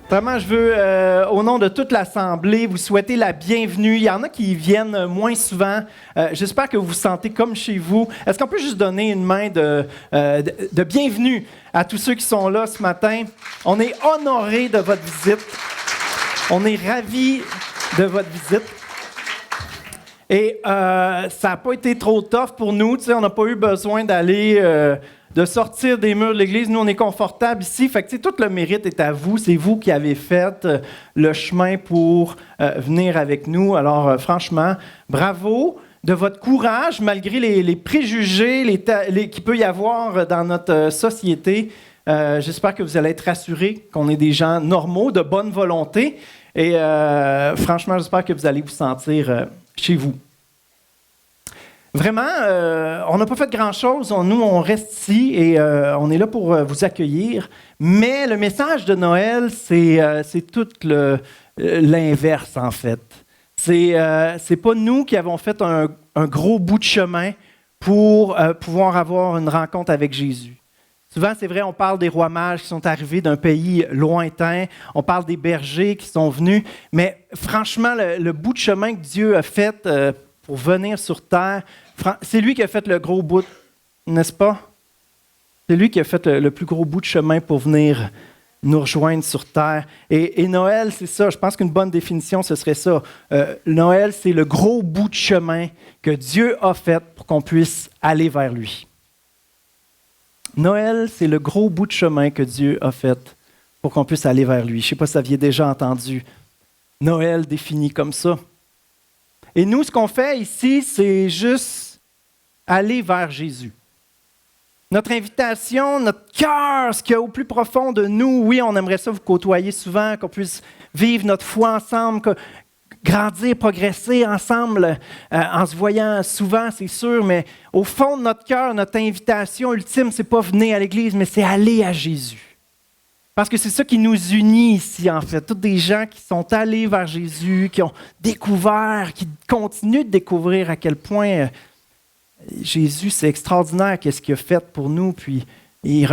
Vraiment, je veux, au nom de toute l'Assemblée, vous souhaiter la bienvenue. Il y en a qui viennent moins souvent. J'espère que vous vous sentez comme chez vous. Est-ce qu'on peut juste donner une main de bienvenue à tous ceux qui sont là ce matin? On est honorés de votre visite. On est ravis de votre visite. Et ça n'a pas été trop tough pour nous. On n'a pas eu besoin d'aller... de sortir des murs de l'Église. Nous, on est confortables ici. Fait que, tout le mérite est à vous. C'est vous qui avez fait le chemin pour venir avec nous. Alors, franchement, bravo de votre courage, malgré les préjugés qu'il peut y avoir dans notre société. J'espère que vous allez être rassurés qu'on est des gens normaux, de bonne volonté. Et franchement, j'espère que vous allez vous sentir chez vous. Vraiment, on n'a pas fait grand-chose. Nous, on reste ici et on est là pour vous accueillir. Mais le message de Noël, c'est tout l'inverse, en fait. C'est pas nous qui avons fait un gros bout de chemin pour pouvoir avoir une rencontre avec Jésus. Souvent, c'est vrai, on parle des rois mages qui sont arrivés d'un pays lointain. On parle des bergers qui sont venus. Mais franchement, le bout de chemin que Dieu a fait pour venir sur terre, c'est lui qui a fait le gros bout, n'est-ce pas? C'est lui qui a fait le plus gros bout de chemin pour venir nous rejoindre sur terre. Et Noël, c'est ça. Je pense qu'une bonne définition, ce serait ça. Noël, c'est le gros bout de chemin que Dieu a fait pour qu'on puisse aller vers lui. Noël, c'est le gros bout de chemin que Dieu a fait pour qu'on puisse aller vers lui. Je ne sais pas si vous aviez déjà entendu Noël défini comme ça. Et nous, ce qu'on fait ici, c'est juste aller vers Jésus. Notre invitation, notre cœur, ce qu'il y a au plus profond de nous, oui, on aimerait ça vous côtoyer souvent, qu'on puisse vivre notre foi ensemble, grandir, progresser ensemble en se voyant souvent, c'est sûr, mais au fond de notre cœur, notre invitation ultime, c'est pas venir à l'Église, mais c'est aller à Jésus. Parce que c'est ça qui nous unit ici, en fait. Tous des gens qui sont allés vers Jésus, qui ont découvert, qui continuent de découvrir à quel point Jésus, c'est extraordinaire, qu'est-ce qu'il a fait pour nous. Puis il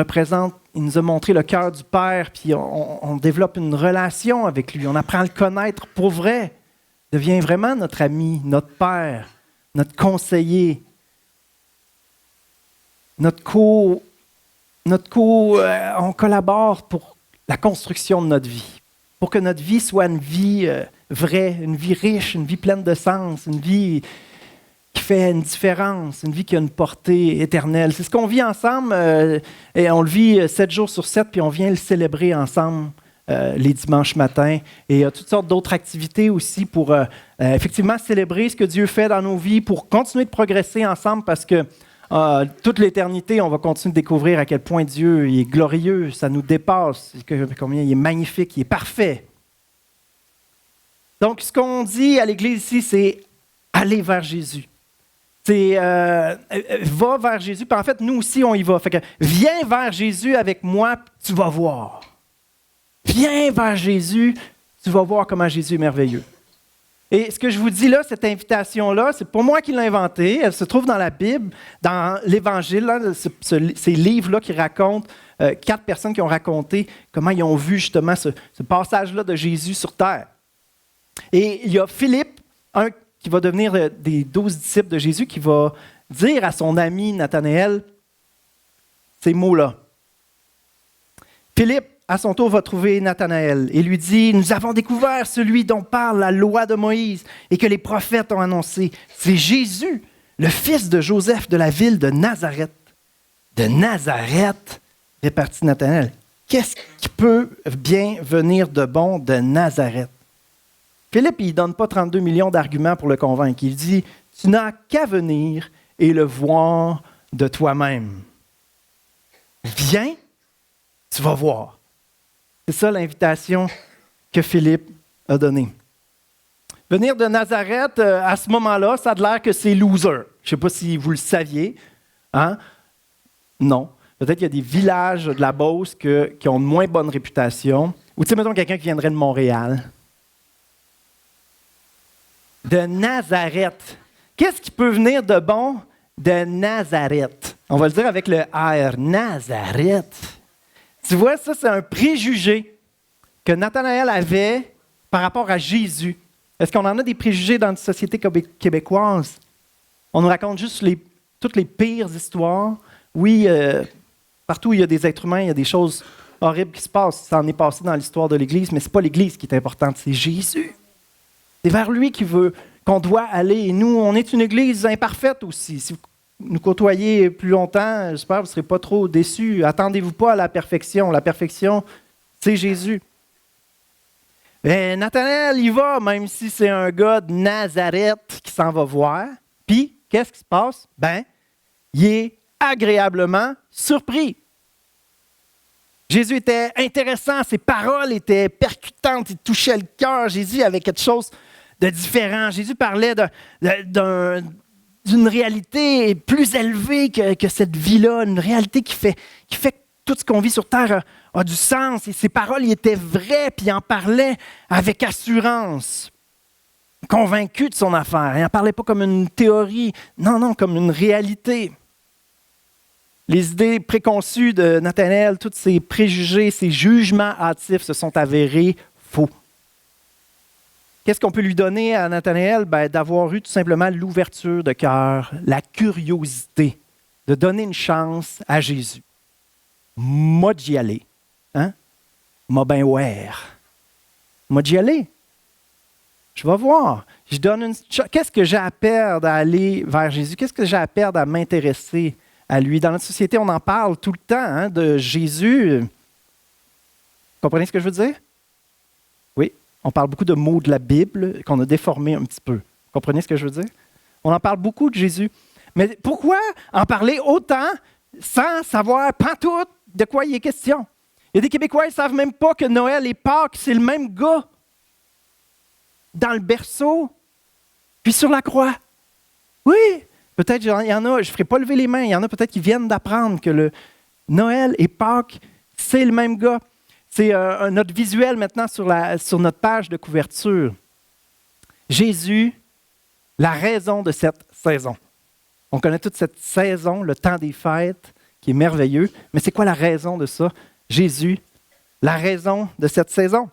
nous a montré le cœur du Père, puis on développe une relation avec lui. On apprend à le connaître pour vrai. Il devient vraiment notre ami, notre Père, notre conseiller, on collabore pour la construction de notre vie, pour que notre vie soit une vie vraie, une vie riche, une vie pleine de sens, une vie qui fait une différence, une vie qui a une portée éternelle. C'est ce qu'on vit ensemble et on le vit 7 jours sur 7, puis on vient le célébrer ensemble les dimanches matins. Et il y a toutes sortes d'autres activités aussi pour effectivement célébrer ce que Dieu fait dans nos vies, pour continuer de progresser ensemble parce que toute l'éternité, on va continuer de découvrir à quel point Dieu est glorieux, ça nous dépasse, combien il est magnifique, il est parfait. Donc, ce qu'on dit à l'Église ici, c'est aller vers Jésus. C'est va vers Jésus. Puis en fait, nous aussi, on y va. Fait que viens vers Jésus avec moi, tu vas voir. Viens vers Jésus, tu vas voir comment Jésus est merveilleux. Et ce que je vous dis là, cette invitation-là, c'est pas moi qui l'ai inventée. Elle se trouve dans la Bible, dans l'Évangile, là, ces livres-là qui racontent 4 personnes qui ont raconté comment ils ont vu justement ce passage-là de Jésus sur terre. Et il y a Philippe, un qui va devenir des 12 disciples de Jésus, qui va dire à son ami Nathanaël ces mots-là. Philippe, à son tour, va trouver Nathanaël et lui dit « Nous avons découvert celui dont parle la loi de Moïse et que les prophètes ont annoncé. C'est Jésus, le fils de Joseph de la ville de Nazareth. » De Nazareth, répartit Nathanaël. Qu'est-ce qui peut bien venir de bon de Nazareth? Philippe, il ne donne pas 32 millions d'arguments pour le convaincre. Il dit « Tu n'as qu'à venir et le voir de toi-même. Viens, tu vas voir. » C'est ça l'invitation que Philippe a donnée. Venir de Nazareth, à ce moment-là, ça a l'air que c'est loser. Je ne sais pas si vous le saviez. Hein? Non. Peut-être qu'il y a des villages de la Beauce qui ont une moins bonne réputation. Ou tu sais, mettons quelqu'un qui viendrait de Montréal. De Nazareth. Qu'est-ce qui peut venir de bon de Nazareth? On va le dire avec le R. Nazareth. Tu vois, ça, c'est un préjugé que Nathanaël avait par rapport à Jésus. Est-ce qu'on en a des préjugés dans la société québécoise? On nous raconte juste toutes les pires histoires. Oui, partout où il y a des êtres humains, il y a des choses horribles qui se passent. Ça en est passé dans l'histoire de l'Église, mais ce n'est pas l'Église qui est importante, c'est Jésus. C'est vers lui qu'on doit aller. Et nous, on est une Église imparfaite aussi. Si vous nous côtoyez plus longtemps, j'espère que vous ne serez pas trop déçus. Attendez-vous pas à la perfection. La perfection, c'est Jésus. Mais Nathanaël, il va, même si c'est un gars de Nazareth qui s'en va voir. Puis, qu'est-ce qui se passe? Il est agréablement surpris. Jésus était intéressant, ses paroles étaient percutantes, il touchait le cœur. Jésus avait quelque chose de différent. Jésus parlait d'une réalité plus élevée que cette vie-là, une réalité qui fait que tout ce qu'on vit sur Terre a du sens. Et ses paroles, il était vraies, puis il en parlait avec assurance, convaincu de son affaire. Il n'en parlait pas comme une théorie, non, comme une réalité. Les idées préconçues de Nathanaël, tous ses préjugés, ses jugements hâtifs se sont avérés faux. Qu'est-ce qu'on peut lui donner à Nathanaël? D'avoir eu tout simplement l'ouverture de cœur, la curiosité, de donner une chance à Jésus. Moi d'y aller. M'a ben ouer. Moi d'y aller. Je vais voir. Qu'est-ce que j'ai à perdre à aller vers Jésus? Qu'est-ce que j'ai à perdre à m'intéresser à lui? Dans notre société, on en parle tout le temps de Jésus. Vous comprenez ce que je veux dire? Oui. On parle beaucoup de mots de la Bible qu'on a déformés un petit peu. Vous comprenez ce que je veux dire? On en parle beaucoup de Jésus. Mais pourquoi en parler autant sans savoir pantoute de quoi il est question? Il y a des Québécois qui ne savent même pas que Noël et Pâques, c'est le même gars. Dans le berceau, puis sur la croix. Oui, peut-être il y en a, je ne ferai pas lever les mains, il y en a peut-être qui viennent d'apprendre que le Noël et Pâques, c'est le même gars. C'est notre visuel maintenant sur notre page de couverture. Jésus, la raison de cette saison. On connaît toute cette saison, le temps des fêtes, qui est merveilleux. Mais c'est quoi la raison de ça? Jésus, la raison de cette saison.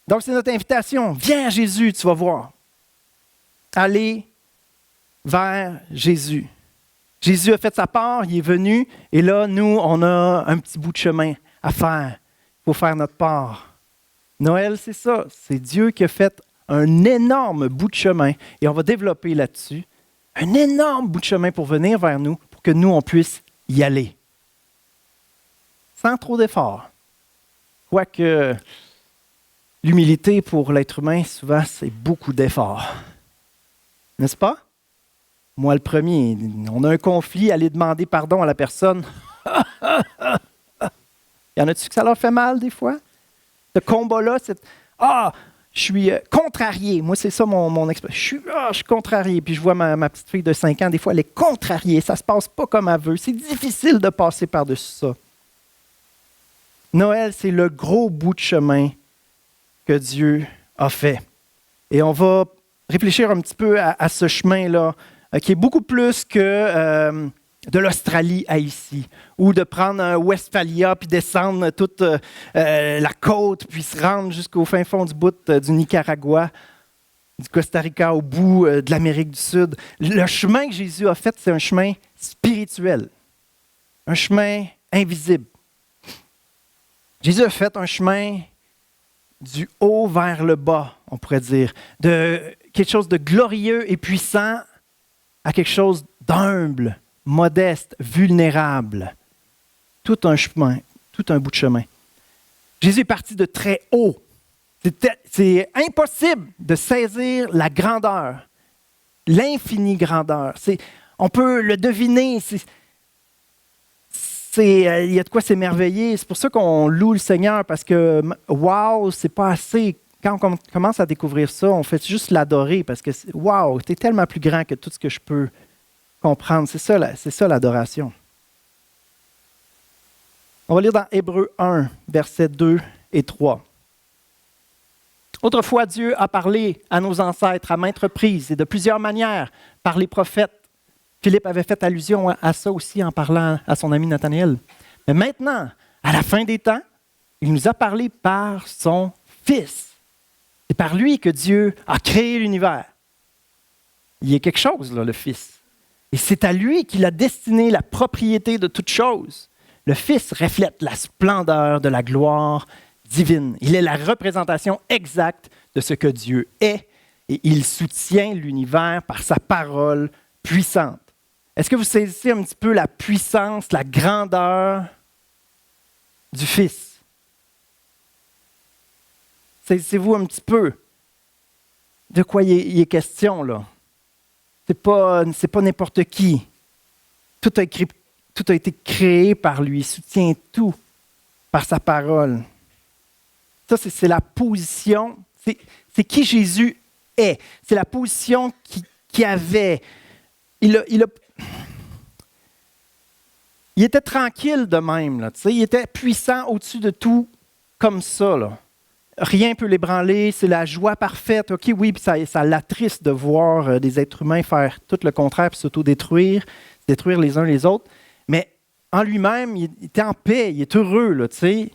Donc, c'est notre invitation. Viens à Jésus, tu vas voir. Allez vers Jésus. Jésus a fait sa part, il est venu, et là, nous, on a un petit bout de chemin à faire. Il faut faire notre part. Noël, c'est ça. C'est Dieu qui a fait un énorme bout de chemin, et on va développer là-dessus un énorme bout de chemin pour venir vers nous, pour que nous, on puisse y aller. Sans trop d'efforts. Quoique l'humilité pour l'être humain, souvent, c'est beaucoup d'efforts. N'est-ce pas? Moi, le premier, on a un conflit, aller demander pardon à la personne. Y en a-tu que ça leur fait mal des fois? Ce combat-là, c'est je suis contrarié. Moi, c'est ça mon expression. Je suis contrarié. Puis je vois ma petite fille de 5 ans, des fois, elle est contrariée. Ça ne se passe pas comme elle veut. C'est difficile de passer par-dessus ça. Noël, c'est le gros bout de chemin que Dieu a fait. Et on va réfléchir un petit peu à ce chemin-là, qui est beaucoup plus que de l'Australie à ici, ou de prendre un Westphalia puis descendre toute la côte, puis se rendre jusqu'au fin fond du bout du Nicaragua, du Costa Rica, au bout de l'Amérique du Sud. Le chemin que Jésus a fait, c'est un chemin spirituel, un chemin invisible. Jésus a fait un chemin du haut vers le bas, on pourrait dire, de quelque chose de glorieux et puissant à quelque chose d'humble, modeste, vulnérable. Tout un chemin, tout un bout de chemin. Jésus est parti de très haut. C'est impossible de saisir la grandeur, l'infinie grandeur. On peut le deviner. Il y a de quoi s'émerveiller. C'est pour ça qu'on loue le Seigneur, parce que wow, c'est pas assez. Quand on commence à découvrir ça, on fait juste l'adorer, parce que wow, tu es tellement plus grand que tout ce que je peux comprendre. C'est ça l'adoration. On va lire dans Hébreux 1, versets 2 et 3. Autrefois, Dieu a parlé à nos ancêtres à maintes reprises et de plusieurs manières par les prophètes. Philippe avait fait allusion à ça aussi en parlant à son ami Nathanaël. Mais maintenant, à la fin des temps, Il nous a parlé par son Fils. C'est par lui que Dieu a créé l'univers. Il y a quelque chose, là, le Fils. Et c'est à lui qu'il a destiné la propriété de toute chose. Le Fils reflète la splendeur de la gloire divine. Il est la représentation exacte de ce que Dieu est et il soutient l'univers par sa parole puissante. Est-ce que vous saisissez un petit peu la puissance, la grandeur du Fils? Saisissez-vous un petit peu de quoi il est question, là? C'est pas n'importe qui. Tout a été créé par lui. Il soutient tout par sa parole. Ça, c'est la position. C'est qui Jésus est. C'est la position qu'il avait. Il était tranquille de même. Là, il était puissant au-dessus de tout, comme ça. Là. Rien ne peut l'ébranler, c'est la joie parfaite. OK, oui, puis ça l'attriste de voir des êtres humains faire tout le contraire, puis s'autodétruire, détruire les uns les autres. Mais en lui-même, il était en paix, il est heureux, là, tu sais.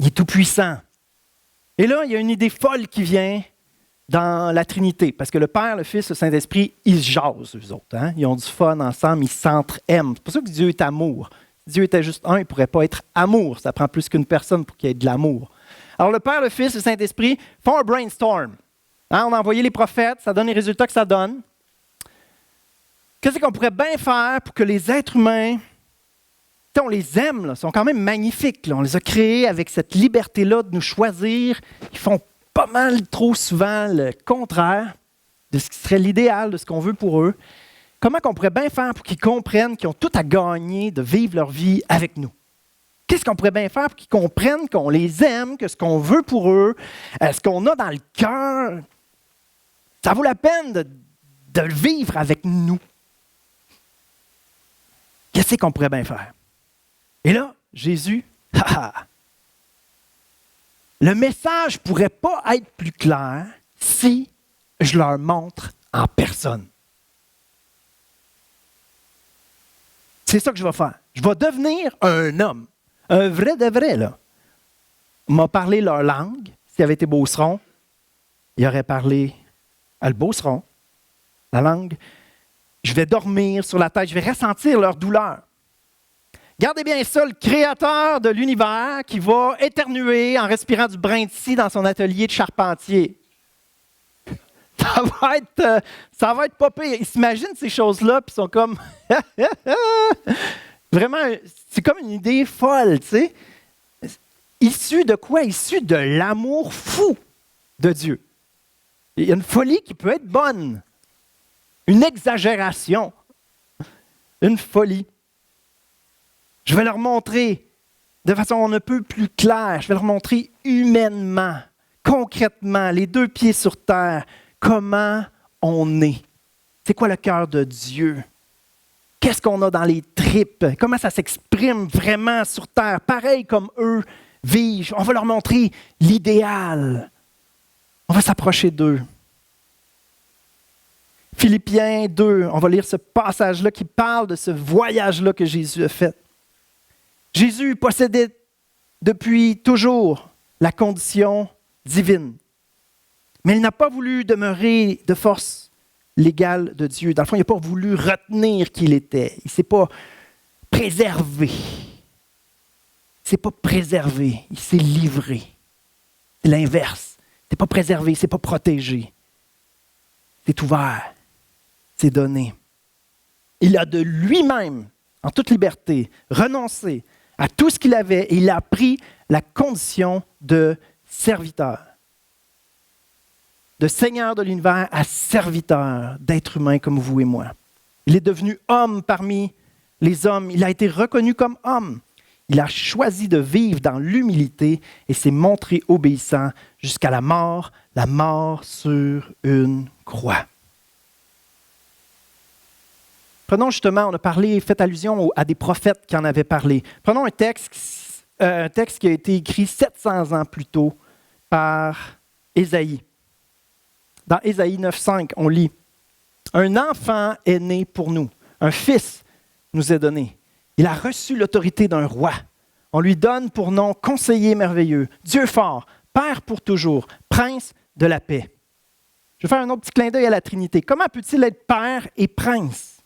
Il est tout puissant. Et là, il y a une idée folle qui vient dans la Trinité, parce que le Père, le Fils, le Saint-Esprit, ils se jasent, eux autres. Hein? Ils ont du fun ensemble, ils s'entre-aiment. C'est pour ça que Dieu est amour. Si Dieu était juste un, il ne pourrait pas être amour. Ça prend plus qu'une personne pour qu'il y ait de l'amour. Alors, le Père, le Fils, le Saint-Esprit font un brainstorm. Hein, on a envoyé les prophètes, ça donne les résultats que ça donne. Qu'est-ce qu'on pourrait bien faire pour que les êtres humains, on les aime, là, sont quand même magnifiques. Là. On les a créés avec cette liberté-là de nous choisir. Ils font pas mal trop souvent le contraire de ce qui serait l'idéal, de ce qu'on veut pour eux. Comment qu'on pourrait bien faire pour qu'ils comprennent qu'ils ont tout à gagner de vivre leur vie avec nous? Qu'est-ce qu'on pourrait bien faire pour qu'ils comprennent qu'on les aime, que ce qu'on veut pour eux, ce qu'on a dans le cœur, ça vaut la peine de le vivre avec nous? Qu'est-ce qu'on pourrait bien faire? Et là, Jésus, le message ne pourrait pas être plus clair si je leur montre en personne. C'est ça que je vais faire. Je vais devenir un homme. Un vrai de vrai, là. On m'a parlé leur langue. S'il avait été beauceron, il aurait parlé à le beauceron, la langue. Je vais dormir sur la tête, je vais ressentir leur douleur. Gardez bien ça, le créateur de l'univers qui va éternuer en respirant du brin de scie dans son atelier de charpentier. Ça va être pas pire. Ils s'imaginent ces choses-là, puis ils sont comme... Vraiment, c'est comme une idée folle, tu sais. Issue de quoi? Issue de l'amour fou de Dieu. Il y a une folie qui peut être bonne. Une exagération. Une folie. Je vais leur montrer de façon on ne peut plus claire. Je vais leur montrer humainement, concrètement, les deux pieds sur terre, comment on est. C'est quoi le cœur de Dieu? Qu'est-ce qu'on a dans les tripes? Comment ça s'exprime vraiment sur terre? Pareil comme eux vivent. On va leur montrer l'idéal. On va s'approcher d'eux. Philippiens 2, on va lire ce passage-là qui parle de ce voyage-là que Jésus a fait. Jésus possédait depuis toujours la condition divine. Mais il n'a pas voulu demeurer de force l'égal de Dieu. Dans le fond, il n'a pas voulu retenir qui il était. Il ne s'est pas préservé. Il ne s'est pas préservé. Il s'est livré. C'est l'inverse. Il n'est pas préservé, il ne s'est pas protégé. C'est ouvert. C'est donné. Il a de lui-même, en toute liberté, renoncé à tout ce qu'il avait et il a pris la condition de serviteur. De Seigneur de l'univers à serviteur d'êtres humains comme vous et moi. Il est devenu homme parmi les hommes. Il a été reconnu comme homme. Il a choisi de vivre dans l'humilité et s'est montré obéissant jusqu'à la mort sur une croix. Prenons justement, on a parlé, fait allusion à des prophètes qui en avaient parlé. Prenons un texte qui a été écrit 700 ans plus tôt par Ésaïe. Dans Ésaïe 9,5, on lit « Un enfant est né pour nous, un fils nous est donné. Il a reçu l'autorité d'un roi. On lui donne pour nom conseiller merveilleux, Dieu fort, Père pour toujours, Prince de la paix. Je vais faire un autre petit clin d'œil à la Trinité. Comment peut-il être Père et Prince?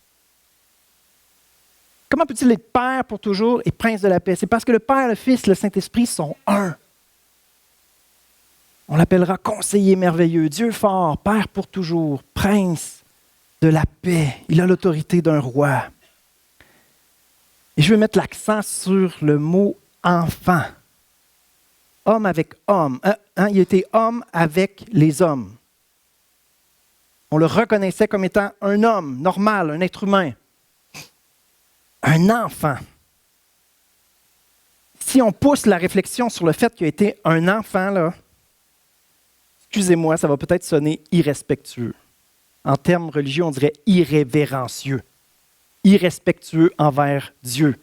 Comment peut-il être Père pour toujours et Prince de la paix? C'est parce que le Père, le Fils, le Saint-Esprit sont un. On l'appellera conseiller merveilleux, Dieu fort, Père pour toujours, Prince de la paix. Il a l'autorité d'un roi. Et je veux mettre l'accent sur le mot enfant. Homme avec homme. Il était homme avec les hommes. On le reconnaissait comme étant un homme normal, un être humain. Un enfant. Si on pousse la réflexion sur le fait qu'il a été un enfant, là, excusez-moi, ça va peut-être sonner irrespectueux. En termes religieux, on dirait irrévérencieux. Irrespectueux envers Dieu.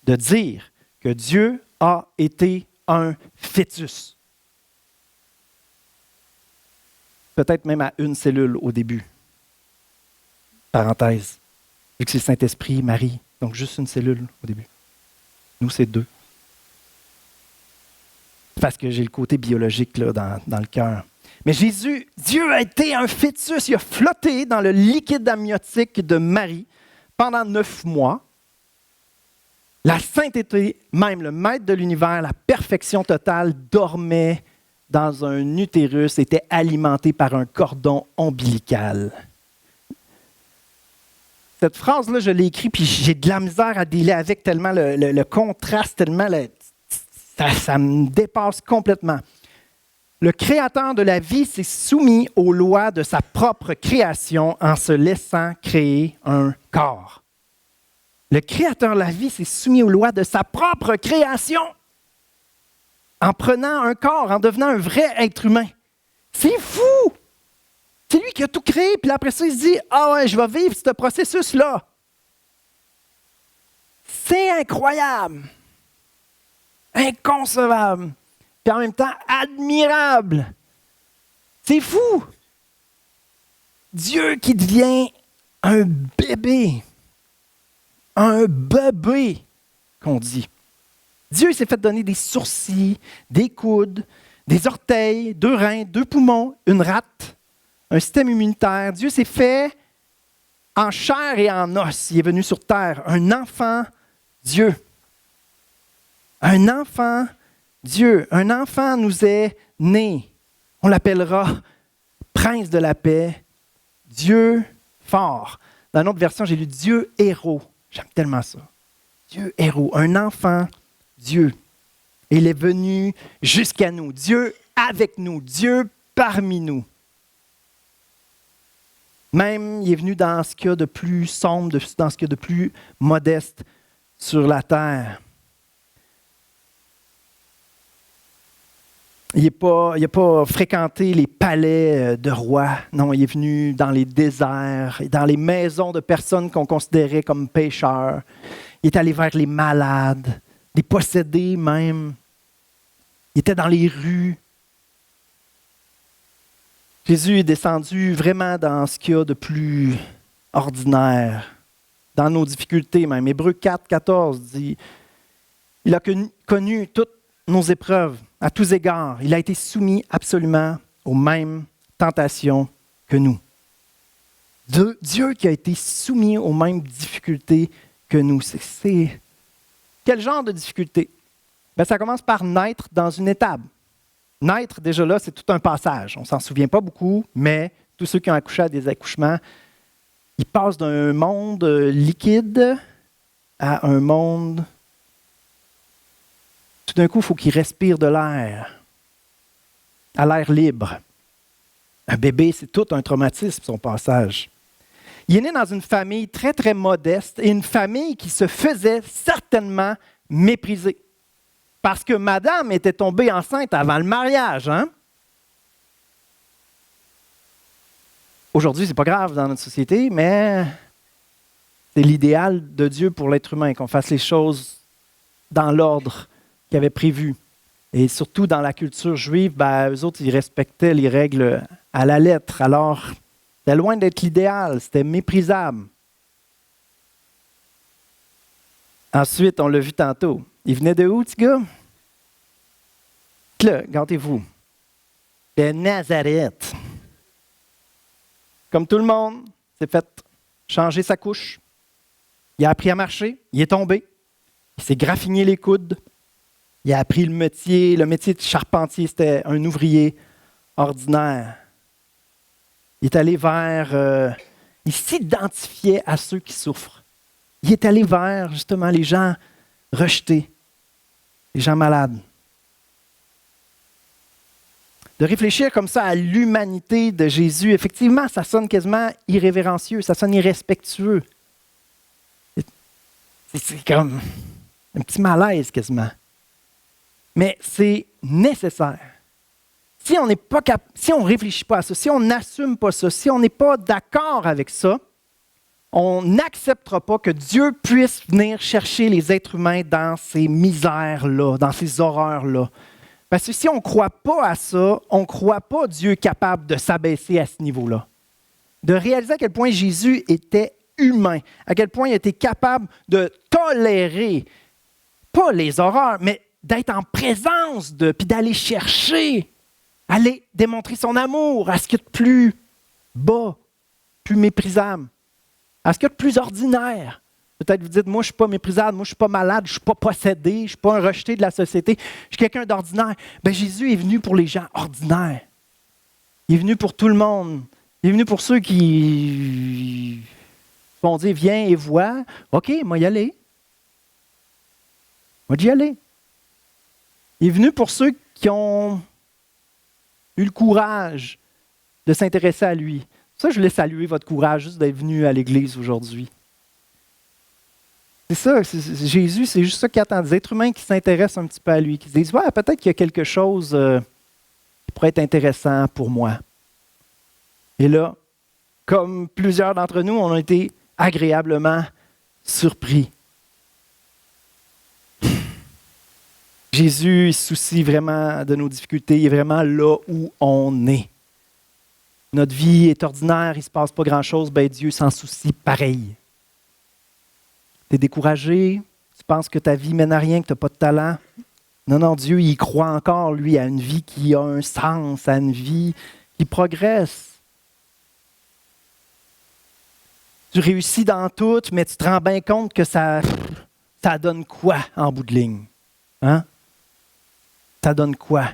De dire que Dieu a été un fœtus. Peut-être même à une cellule au début. Parenthèse. Vu que c'est le Saint-Esprit, Marie. Donc juste une cellule au début. Nous, c'est 2. Parce que j'ai le côté biologique là, dans le cœur. Mais Jésus, Dieu a été un fœtus. Il a flotté dans le liquide amniotique de Marie pendant 9 mois. La sainteté, même le maître de l'univers, la perfection totale, dormait dans un utérus, était alimenté par un cordon ombilical. Cette phrase-là, je l'ai écrite, puis j'ai de la misère à dealer avec tellement le contraste, tellement ça me dépasse complètement. Le créateur de la vie s'est soumis aux lois de sa propre création en se laissant créer un corps. Le créateur de la vie s'est soumis aux lois de sa propre création en prenant un corps, en devenant un vrai être humain. C'est fou! C'est lui qui a tout créé, puis après ça, il se dit « Ah ouais, je vais vivre ce processus-là. » C'est incroyable! Inconcevable! Puis en même temps, admirable! C'est fou! Dieu qui devient un bébé. Un bébé, qu'on dit. Dieu s'est fait donner des sourcils, des coudes, des orteils, 2 reins, 2 poumons, une rate, un système immunitaire. Dieu s'est fait en chair et en os. Il est venu sur terre, un enfant Dieu. Un enfant Dieu. Un enfant nous est né. On l'appellera Prince de la paix, Dieu fort. Dans une autre version, j'ai lu Dieu héros. J'aime tellement ça. Dieu héros, un enfant Dieu. Il est venu jusqu'à nous. Dieu avec nous. Dieu parmi nous. Même, il est venu dans ce qu'il y a de plus sombre, dans ce qu'il y a de plus modeste sur la terre. Il n'a pas fréquenté les palais de rois. Non, il est venu dans les déserts, dans les maisons de personnes qu'on considérait comme pécheurs. Il est allé vers les malades, les possédés même. Il était dans les rues. Jésus est descendu vraiment dans ce qu'il y a de plus ordinaire, dans nos difficultés même. Hébreux 4, 14 dit « Il a connu toutes nos épreuves à tous égards. Il a été soumis absolument aux mêmes tentations que nous. » Dieu qui a été soumis aux mêmes difficultés que nous. C'est quel genre de difficulté? Bien, ça commence par naître dans une étable. Naître, déjà là, c'est tout un passage. On ne s'en souvient pas beaucoup, mais tous ceux qui ont accouché à des accouchements, ils passent d'un monde liquide à un monde... Tout d'un coup, il faut qu'ils respirent de l'air, à l'air libre. Un bébé, c'est tout un traumatisme, son passage. Il est né dans une famille très, très modeste et une famille qui se faisait certainement mépriser. Parce que madame était tombée enceinte avant le mariage. Hein? Aujourd'hui, ce n'est pas grave dans notre société, mais c'est l'idéal de Dieu pour l'être humain, qu'on fasse les choses dans l'ordre qu'il avait prévu. Et surtout dans la culture juive, eux autres, ils respectaient les règles à la lettre. Alors, c'était loin d'être l'idéal, c'était méprisable. Ensuite, on l'a vu tantôt, Il venait de où, petit gars? Là, gardez-vous. De Nazareth. Comme tout le monde, s'est fait changer sa couche. Il a appris à marcher. Il est tombé. Il s'est graffiné les coudes. Il a appris le métier. Le métier de charpentier, c'était un ouvrier ordinaire. Il est allé vers... il s'identifiait à ceux qui souffrent. Il est allé vers, justement, les gens rejetés, les gens malades. De réfléchir comme ça à l'humanité de Jésus, effectivement, ça sonne quasiment irrévérencieux, ça sonne irrespectueux. C'est comme un petit malaise quasiment. Mais c'est nécessaire. Si on n'est pas si on ne réfléchit pas à ça, si on n'assume pas ça, si on n'est pas d'accord avec ça, on n'acceptera pas que Dieu puisse venir chercher les êtres humains dans ces misères-là, dans ces horreurs-là. Parce que si on ne croit pas à ça, on ne croit pas Dieu capable de s'abaisser à ce niveau-là. De réaliser à quel point Jésus était humain, à quel point il était capable de tolérer, pas les horreurs, mais d'être en présence puis d'aller chercher, aller démontrer son amour à ce qu'il y a de plus bas, plus méprisable, à ce qu'il y a de plus ordinaire. Peut-être vous dites, moi, je ne suis pas méprisable, moi, je ne suis pas malade, je ne suis pas possédé, je ne suis pas un rejeté de la société, je suis quelqu'un d'ordinaire. Bien, Jésus est venu pour les gens ordinaires. Il est venu pour tout le monde. Il est venu pour ceux qui vont dire, viens et vois. OK, moi, y aller. Moi, d'y aller. Il est venu pour ceux qui ont eu le courage de s'intéresser à lui. Ça, je voulais saluer votre courage juste d'être venu à l'Église aujourd'hui. C'est ça, Jésus, c'est juste ça qu'il attend, des êtres humains qui s'intéressent un petit peu à lui, qui se disent, ouais, peut-être qu'il y a quelque chose qui pourrait être intéressant pour moi. Et là, comme plusieurs d'entre nous, on a été agréablement surpris. Jésus, il se soucie vraiment de nos difficultés, il est vraiment là où on est. Notre vie est ordinaire, il ne se passe pas grand-chose, ben Dieu s'en soucie pareil. Tu es découragé, tu penses que ta vie mène à rien, que tu n'as pas de talent. Non, Dieu, il croit encore, lui, à une vie qui a un sens, à une vie qui progresse. Tu réussis dans tout, mais tu te rends bien compte que ça donne quoi en bout de ligne? Hein? Ça donne quoi?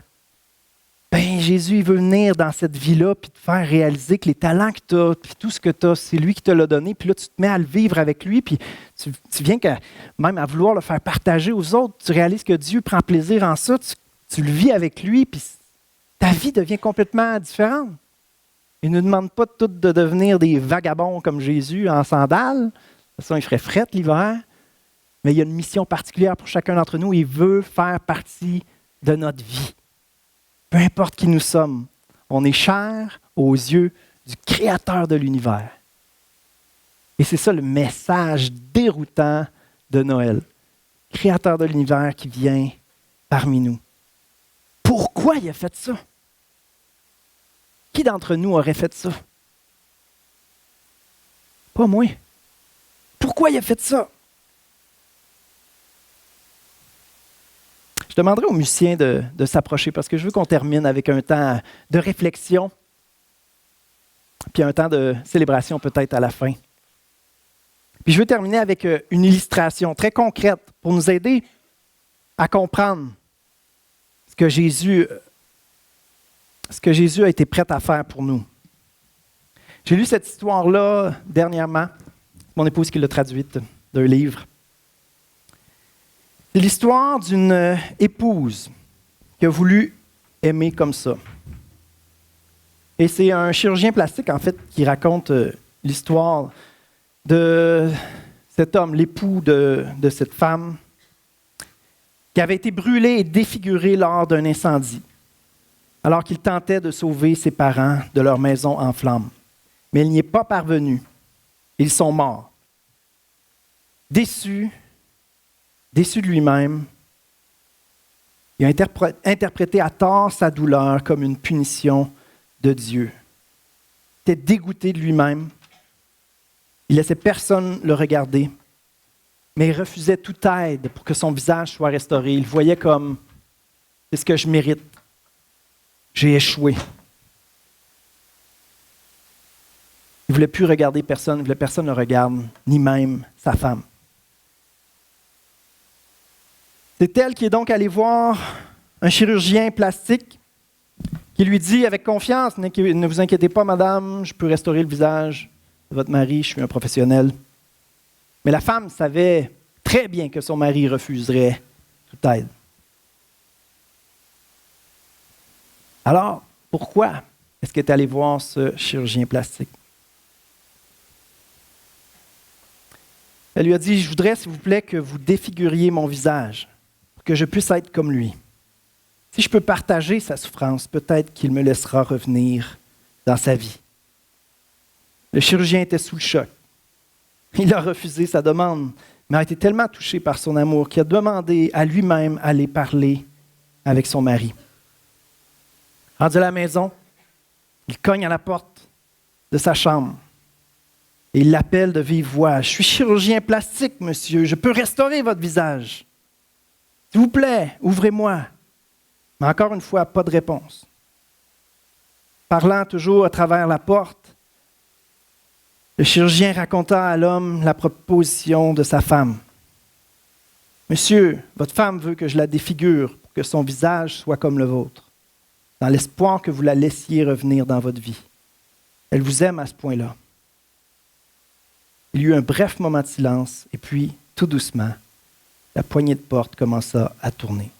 Ben, Jésus, il veut venir dans cette vie-là puis te faire réaliser que les talents que tu as, puis tout ce que tu as, c'est lui qui te l'a donné. Puis là, tu te mets à le vivre avec lui, puis tu viens même à vouloir le faire partager aux autres. Tu réalises que Dieu prend plaisir en ça. Tu le vis avec lui, puis ta vie devient complètement différente. Il ne nous demande pas tous de devenir des vagabonds comme Jésus en sandales. De toute façon, il ferait fret l'hiver. Mais il y a une mission particulière pour chacun d'entre nous. Il veut faire partie de notre vie. Peu importe qui nous sommes, on est cher aux yeux du Créateur de l'univers. Et c'est ça le message déroutant de Noël. Créateur de l'univers qui vient parmi nous. Pourquoi il a fait ça? Qui d'entre nous aurait fait ça? Pas moi. Pourquoi il a fait ça? Je demanderai aux musiciens de s'approcher parce que je veux qu'on termine avec un temps de réflexion puis un temps de célébration peut-être à la fin. Puis je veux terminer avec une illustration très concrète pour nous aider à comprendre ce que Jésus a été prêt à faire pour nous. J'ai lu cette histoire-là dernièrement. C'est mon épouse qui l'a traduite d'un livre. C'est l'histoire d'une épouse qui a voulu aimer comme ça. Et c'est un chirurgien plastique, en fait, qui raconte l'histoire de cet homme, l'époux de cette femme, qui avait été brûlé et défiguré lors d'un incendie, alors qu'il tentait de sauver ses parents de leur maison en flammes. Mais il n'y est pas parvenu. Ils sont morts. Déçu de lui-même, il a interprété à tort sa douleur comme une punition de Dieu. Il était dégoûté de lui-même. Il laissait personne le regarder. mais il refusait toute aide pour que son visage soit restauré. Il le voyait comme « c'est ce que je mérite. J'ai échoué. » Il ne voulait plus regarder personne, il ne voulait que personne le regarde, ni même sa femme. C'est elle qui est donc allée voir un chirurgien plastique qui lui dit avec confiance, « Ne vous inquiétez pas, madame, je peux restaurer le visage de votre mari, je suis un professionnel. » Mais la femme savait très bien que son mari refuserait toute aide. Alors, pourquoi est-ce qu'elle est allée voir ce chirurgien plastique? Elle lui a dit, « Je voudrais, s'il vous plaît, que vous défiguriez mon visage, pour que je puisse être comme lui. Si je peux partager sa souffrance, peut-être qu'il me laissera revenir dans sa vie. » Le chirurgien était sous le choc. Il a refusé sa demande, mais a été tellement touché par son amour qu'il a demandé à lui-même d'aller parler avec son mari. Rendu à la maison, il cogne à la porte de sa chambre et il l'appelle de vive voix. « Je suis chirurgien plastique, monsieur, je peux restaurer votre visage. S'il vous plaît, ouvrez-moi. » Mais encore une fois, pas de réponse. Parlant toujours à travers la porte, le chirurgien raconta à l'homme la proposition de sa femme. « Monsieur, votre femme veut que je la défigure pour que son visage soit comme le vôtre, dans l'espoir que vous la laissiez revenir dans votre vie. Elle vous aime à ce point-là. » Il y eut un bref moment de silence, et puis, tout doucement, la poignée de porte commença à tourner.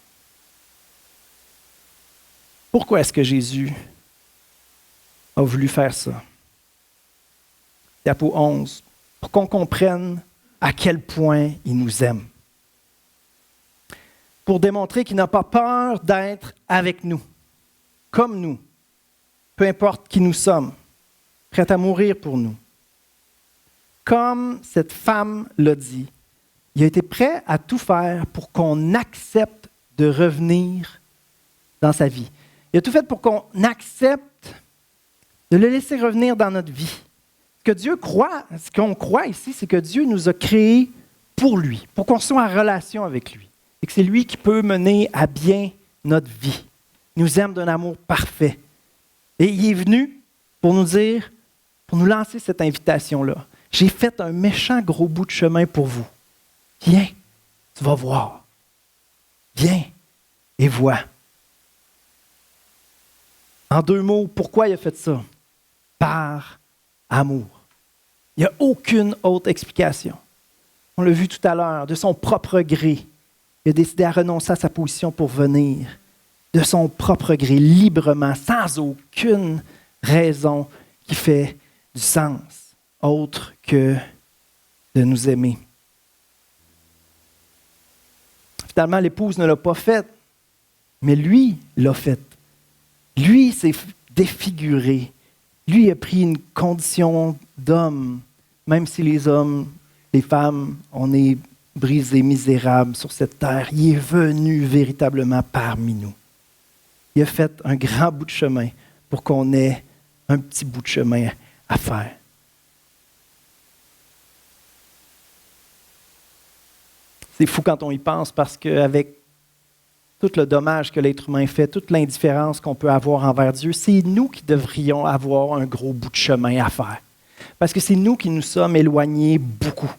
Pourquoi est-ce que Jésus a voulu faire ça? Diapo 11, pour qu'on comprenne à quel point il nous aime. Pour démontrer qu'il n'a pas peur d'être avec nous, comme nous, peu importe qui nous sommes, prêt à mourir pour nous. Comme cette femme l'a dit, il a été prêt à tout faire pour qu'on accepte de revenir dans sa vie. Il a tout fait pour qu'on accepte de le laisser revenir dans notre vie. Ce qu'on croit ici, c'est que Dieu nous a créés pour lui, pour qu'on soit en relation avec lui. Et que c'est lui qui peut mener à bien notre vie. Il nous aime d'un amour parfait. Et il est venu pour nous dire, pour nous lancer cette invitation-là. J'ai fait un méchant gros bout de chemin pour vous. Viens, tu vas voir. Viens et vois. En 2 mots, pourquoi il a fait ça? Par amour. Il n'y a aucune autre explication. On l'a vu tout à l'heure, de son propre gré, il a décidé à renoncer à sa position pour venir. De son propre gré, librement, sans aucune raison qui fait du sens, autre que de nous aimer. Finalement, l'épouse ne l'a pas fait, mais lui l'a fait. Lui s'est défiguré. Lui a pris une condition d'homme, même si les hommes, les femmes, on est brisés, misérables sur cette terre. Il est venu véritablement parmi nous. Il a fait un grand bout de chemin pour qu'on ait un petit bout de chemin à faire. C'est fou quand on y pense parce qu'avec tout le dommage que l'être humain fait, toute l'indifférence qu'on peut avoir envers Dieu, c'est nous qui devrions avoir un gros bout de chemin à faire. Parce que c'est nous qui nous sommes éloignés beaucoup.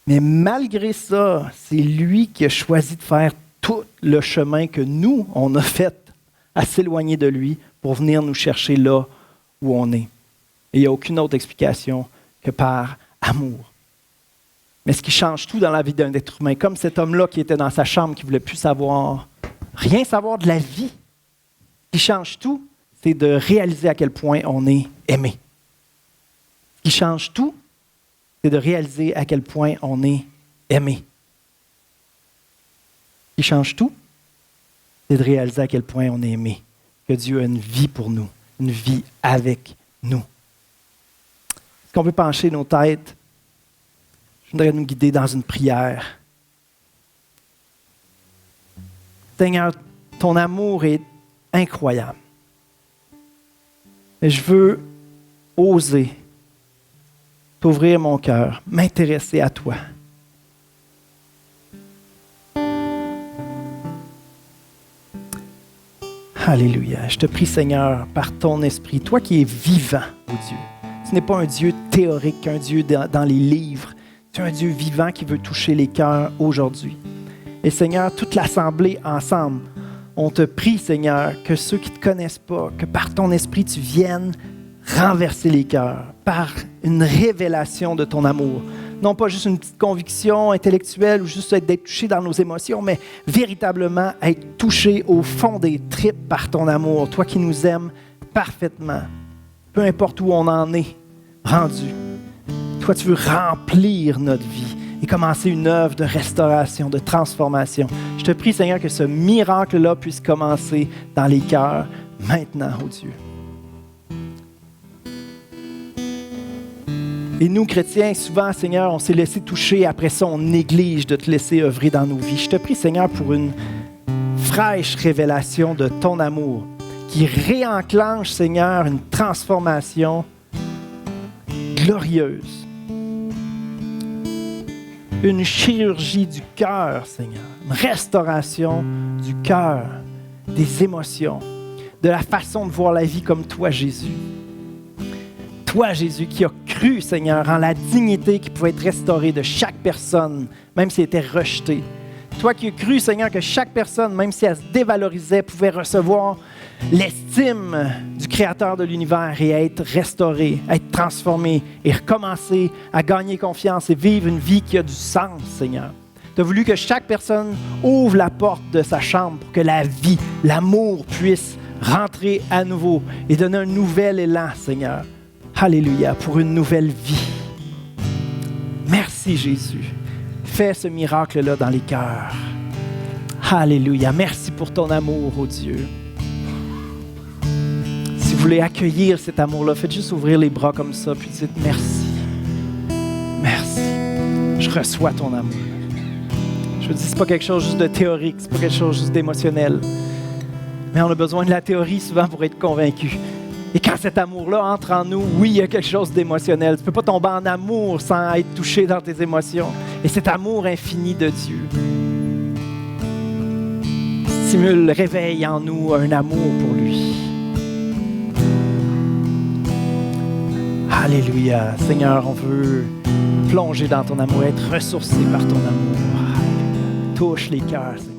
Mais malgré ça, c'est lui qui a choisi de faire tout le chemin que nous, on a fait à s'éloigner de lui pour venir nous chercher là où on est. Et il n'y a aucune autre explication que par amour. Mais ce qui change tout dans la vie d'un être humain, comme cet homme-là qui était dans sa chambre, qui ne voulait plus rien savoir de la vie, ce qui change tout, c'est de réaliser à quel point on est aimé. Ce qui change tout, c'est de réaliser à quel point on est aimé. Ce qui change tout, c'est de réaliser à quel point on est aimé, que Dieu a une vie pour nous, une vie avec nous. Est-ce qu'on peut pencher nos têtes? Je voudrais nous guider dans une prière. Seigneur, ton amour est incroyable. Et je veux oser t'ouvrir mon cœur, m'intéresser à toi. Alléluia. Je te prie, Seigneur, par ton esprit, toi qui es vivant, ô Dieu. Ce n'est pas un Dieu théorique, un Dieu dans les livres. Tu es un Dieu vivant qui veut toucher les cœurs aujourd'hui. Et Seigneur, toute l'assemblée ensemble, on te prie, Seigneur, que ceux qui ne te connaissent pas, que par ton esprit, tu viennes renverser les cœurs par une révélation de ton amour. Non pas juste une petite conviction intellectuelle ou juste d'être touché dans nos émotions, mais véritablement être touché au fond des tripes par ton amour, toi qui nous aimes parfaitement. Peu importe où on en est rendu, toi tu veux remplir notre vie et commencer une œuvre de restauration, de transformation. Je te prie, Seigneur, que ce miracle-là puisse commencer dans les cœurs maintenant, ô Dieu. Et nous, chrétiens, souvent, Seigneur, on s'est laissé toucher. Après ça, on néglige de te laisser œuvrer dans nos vies. Je te prie, Seigneur, pour une fraîche révélation de ton amour qui réenclenche, Seigneur, une transformation glorieuse. Une chirurgie du cœur, Seigneur. Une restauration du cœur, des émotions, de la façon de voir la vie comme toi, Jésus. Toi, Jésus, qui as cru, Seigneur, en la dignité qui pouvait être restaurée de chaque personne, même si elle était rejetée. Toi qui as cru, Seigneur, que chaque personne, même si elle se dévalorisait, pouvait recevoir l'estime du Créateur de l'univers et être restaurée, être transformée et recommencer à gagner confiance et vivre une vie qui a du sens, Seigneur. Tu as voulu que chaque personne ouvre la porte de sa chambre pour que la vie, l'amour puisse rentrer à nouveau et donner un nouvel élan, Seigneur. Alléluia, pour une nouvelle vie. Merci, Jésus. Fais ce miracle-là dans les cœurs. Alléluia. Merci pour ton amour, ô Dieu. Si vous voulez accueillir cet amour-là, faites juste ouvrir les bras comme ça, puis dites merci. Merci. Je reçois ton amour. Je vous dis, c'est pas quelque chose juste de théorique, c'est pas quelque chose juste d'émotionnel. Mais on a besoin de la théorie souvent pour être convaincu. Et quand cet amour-là entre en nous, oui, il y a quelque chose d'émotionnel. Tu ne peux pas tomber en amour sans être touché dans tes émotions. Et cet amour infini de Dieu stimule, réveille en nous un amour pour lui. Alléluia. Seigneur, on veut plonger dans ton amour, être ressourcé par ton amour. Touche les cœurs, Seigneur.